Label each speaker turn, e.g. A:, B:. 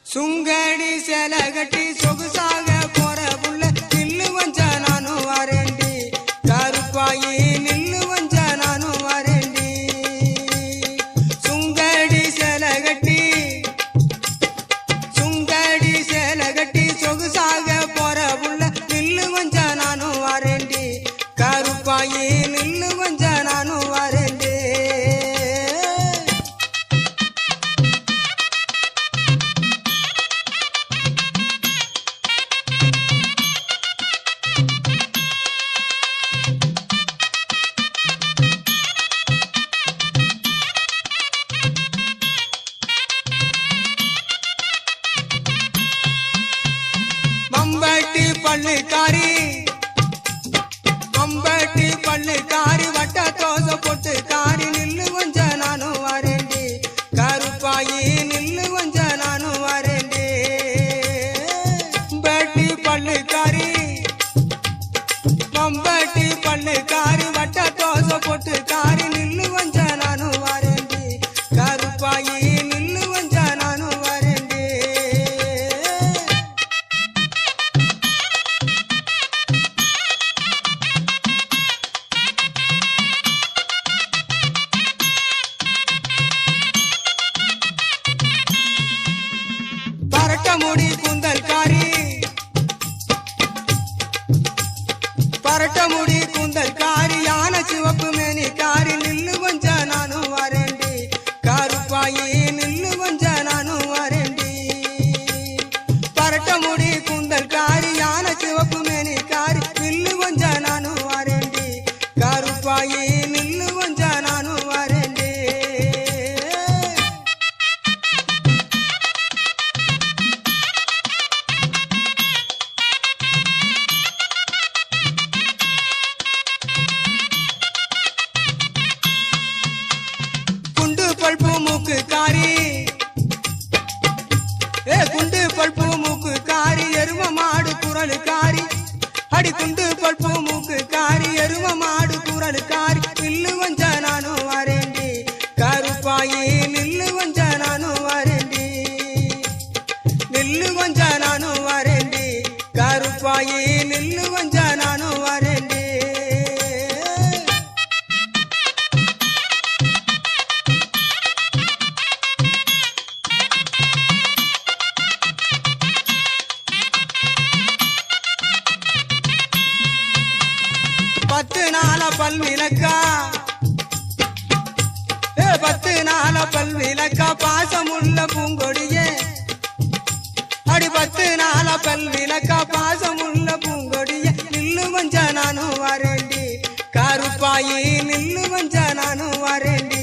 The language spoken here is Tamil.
A: சுங்கடி சேலை கட்டி சொகுசாக போற புள்ள நில்லு வஞ்ச நானும் வரேண்டி கருப்பாயி நில்லு வஞ்ச நானும் வரேண்டி சுங்கடி சேலை கட்டி சொகுசாக போற புள்ள நில்லு வஞ்ச நானும் வரேண்டி கருப்பாயி நில்லு வஞ்ச நானும் வரேண்டி அம்பட்டி பள்ளிக்காரி வட்ட தோசை போட்டு காரி நில்லு வஞ்ச நானும் வரேண்டி கருப்பாயி நில்லு வஞ்ச நானும் வரேண்டி அம்பட்டி பள்ளிக்காரி வட்ட தோசை போட்டு காரி நில்லு வஞ்ச நானும் வரேண்டி கருப்பாயி நில்லு வஞ்ச நானும் வரேண்டி பரட்டமுடி கூந்தல் காரி யான சிவப்பு மேனி காரி நில்லு வஞ்ச நானும் வரேண்டி கருப்பாயி நில்லு வஞ்ச நானும் வரேண்டி பரட்டமுடி கூந்தல் காரி யான சிவப்பு மேனி காரி நில்லு வஞ்ச நானும் வரேண்டி கருப்பாயி நில்லு வஞ்ச நானும் வரேண்டி பல்பு மூக்கு காரி எரும மாடு குரலு காரி அடி குண்டு பல்பு மூக்கு காரி எரும மாடு குரலு காரி நில்லு வஞ்ச நானும் வரேண்டி கருப்பாயி நில்லு வஞ்ச நானும் வரேண்டி நில்லு வஞ்ச நானும் வரேண்டி கருப்பாயி நில்லு வஞ்ச நானும் வரேண்டி பத்து நாள பல்விளக்கா பாசமுள்ள பூங்கொடியே அடி பத்து நாள பல்விளக்கா பாசமுள்ள பூங்கொடியே நில்லு வஞ்ச நானும் வரேண்டி கருப்பாயி நில்லு வஞ்ச நானும் வரேண்டி